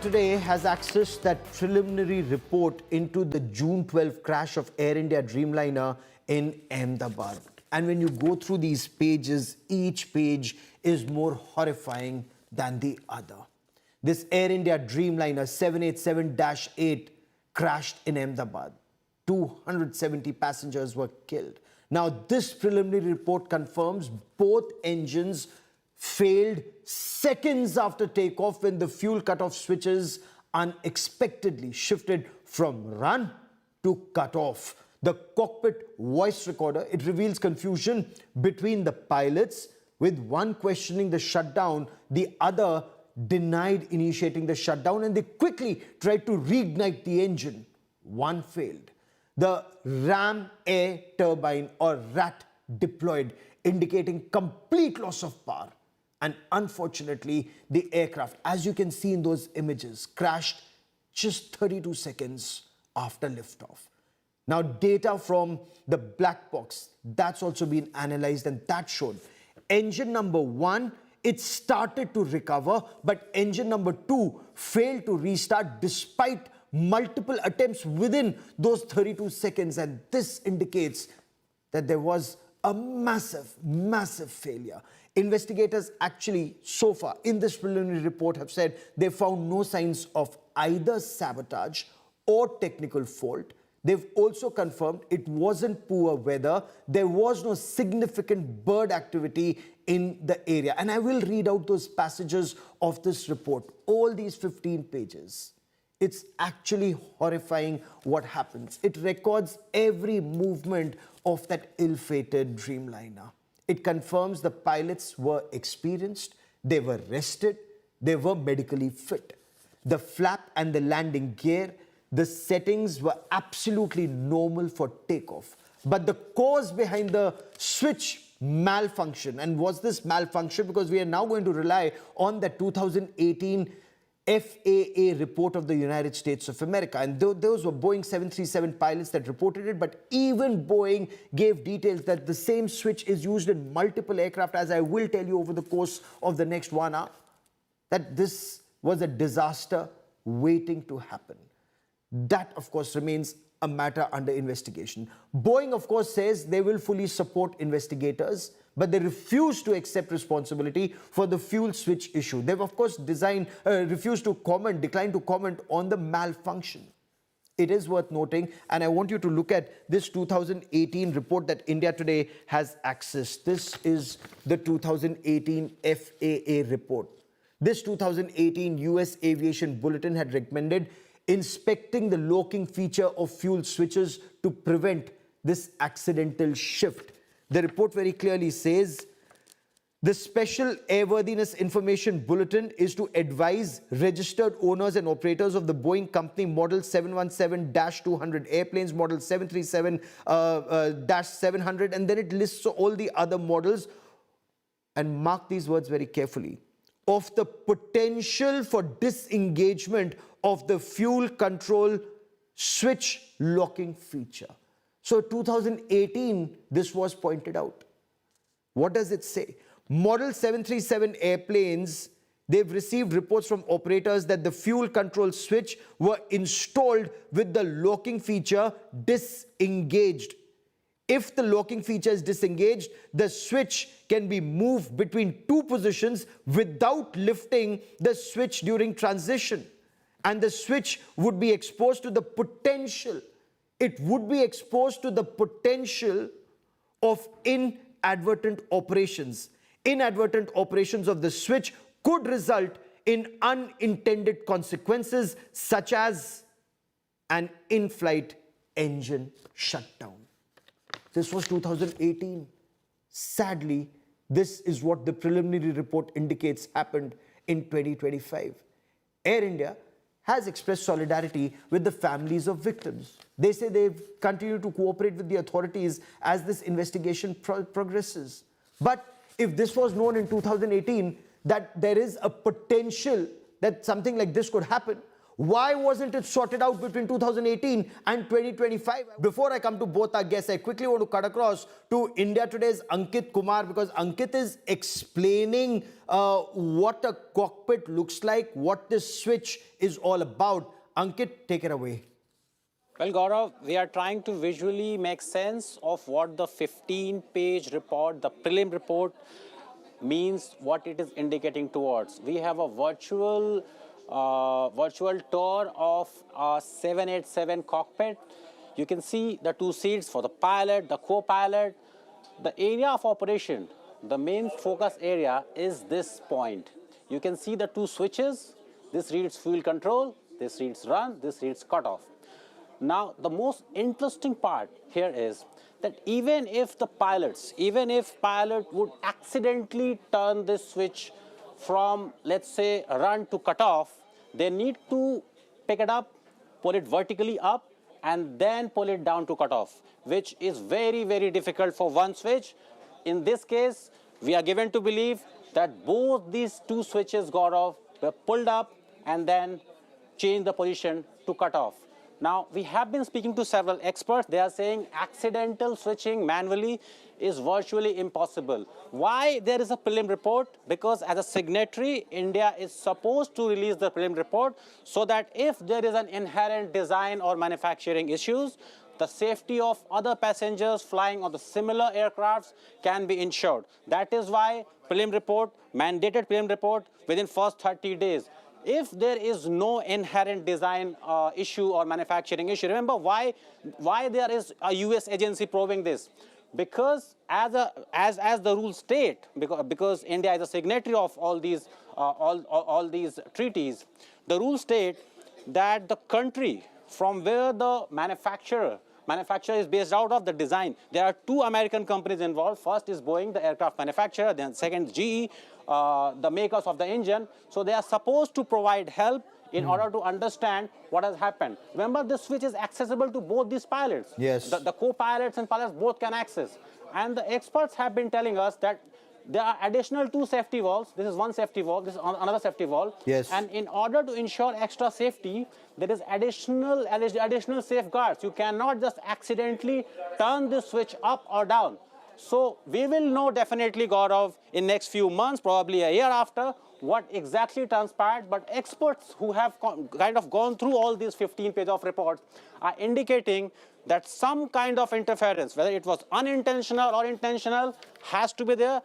today has accessed that preliminary report into the June 12 crash of Air India Dreamliner in Ahmedabad. And when you go through these pages, each page is more horrifying than the other. This Air India Dreamliner 787-8 crashed in Ahmedabad. 270 passengers were killed. Now, this preliminary report confirms both engines failed seconds after takeoff when the fuel cutoff switches unexpectedly shifted from run to cutoff. The cockpit voice recorder, it reveals confusion between the pilots, with one questioning the shutdown, the other denied initiating the shutdown, and they quickly tried to reignite the engine. One failed. The ram air turbine, or RAT, deployed, indicating complete loss of power. And unfortunately, the aircraft, as you can see in those images, crashed just 32 seconds after liftoff. Now, data from the black box, that's also been analyzed, and that showed engine number 1, it started to recover, but engine number 2 failed to restart despite multiple attempts within those 32 seconds. And this indicates that there was a massive failure. Investigators actually, so far in this preliminary report, have said they found no signs of either sabotage or technical fault. They've also confirmed it wasn't poor weather. There was no significant bird activity in the area. And I will read out those passages of this report, all these 15 pages. It's actually horrifying what happens. It records every movement of that ill-fated Dreamliner. It confirms the pilots were experienced, they were rested, they were medically fit. The flap and the landing gear, the settings were absolutely normal for takeoff. But the cause behind the switch malfunction, and was this malfunction because we are now going to rely on the 2018 FAA report of the United States of America. And those were Boeing 737 pilots that reported it, but even Boeing gave details that the same switch is used in multiple aircraft, as I will tell you over the course of the next 1 hour, that this was a disaster waiting to happen. That, of course, remains a matter under investigation. Boeing, of course, says they will fully support investigators, but they refuse to accept responsibility for the fuel switch issue. They've, of course, declined to comment on the malfunction. It is worth noting, and I want you to look at this 2018 report that India Today has accessed. This is the 2018 FAA report. This 2018 US Aviation Bulletin had recommended inspecting the locking feature of fuel switches to prevent this accidental shift. The report very clearly says the Special Airworthiness Information Bulletin is to advise registered owners and operators of the Boeing company Model 717-200 airplanes, Model 737-700, and then it lists all the other models. And mark these words very carefully: of the potential for disengagement of the fuel control switch locking feature. So 2018, this was pointed out. What does it say? Model 737 airplanes, they've received reports from operators that the fuel control switch were installed with the locking feature disengaged. If the locking feature is disengaged, the switch can be moved between two positions without lifting the switch during transition. And the switch would be exposed to the potential. It would be exposed to the potential of inadvertent operations. Inadvertent operations of the switch could result in unintended consequences, such as an in-flight engine shutdown. This was 2018. Sadly, this is what the preliminary report indicates happened in 2025. Air India has expressed solidarity with the families of victims. They say they've continued to cooperate with the authorities as this investigation progresses. But if this was known in 2018, that there is a potential that something like this could happen, Why wasn't it sorted out between 2018 and 2025? Before I come to both our guests, I quickly want to cut across to India Today's Ankit Kumar, because Ankit is explaining what a cockpit looks like, what this switch is all about. Ankit, take it away. Well, Gaurav, we are trying to visually make sense of what the 15-page report, the prelim report, means, what it is indicating towards. We have a virtual tour of a 787 cockpit. You can see the two seats for the pilot, the co-pilot. The area of operation, the main focus area is this point. You can see the two switches. This reads fuel control, this reads run, this reads cutoff. Now, the most interesting part here is that even if pilot would accidentally turn this switch from, let's say, run to cutoff, they need to pick it up, pull it vertically up, and then pull it down to cutoff, which is very, very difficult for one switch. In this case, we are given to believe that both these two switches, Gaurav, were pulled up and then changed the position to cutoff. Now, we have been speaking to several experts. They are saying accidental switching manually is virtually impossible. Why there is a prelim report? Because as a signatory, India is supposed to release the prelim report so that if there is an inherent design or manufacturing issues, the safety of other passengers flying on the similar aircrafts can be ensured. That is why prelim report, mandated prelim report within first 30 days. If there is no inherent design issue or manufacturing issue, remember why there is a US agency probing this? Because as the rules state, because India is a signatory of all these treaties, the rules state that the country from where the manufacturer is based out of, the design. There are two American companies involved. First is Boeing, the aircraft manufacturer, then second GE, the makers of the engine. So they are supposed to provide help in order to understand what has happened. Remember, this switch is accessible to both these pilots. Yes. The co-pilots and pilots both can access. And the experts have been telling us that there are additional two safety valves. This is one safety valve, this is another safety valve. Yes. And in order to ensure extra safety, there is additional safeguards. You cannot just accidentally turn this switch up or down. So we will know definitely, Gaurav, in next few months, probably a year after, what exactly transpired. But experts who have kind of gone through all these 15 pages of reports are indicating that some kind of interference, whether it was unintentional or intentional, has to be there.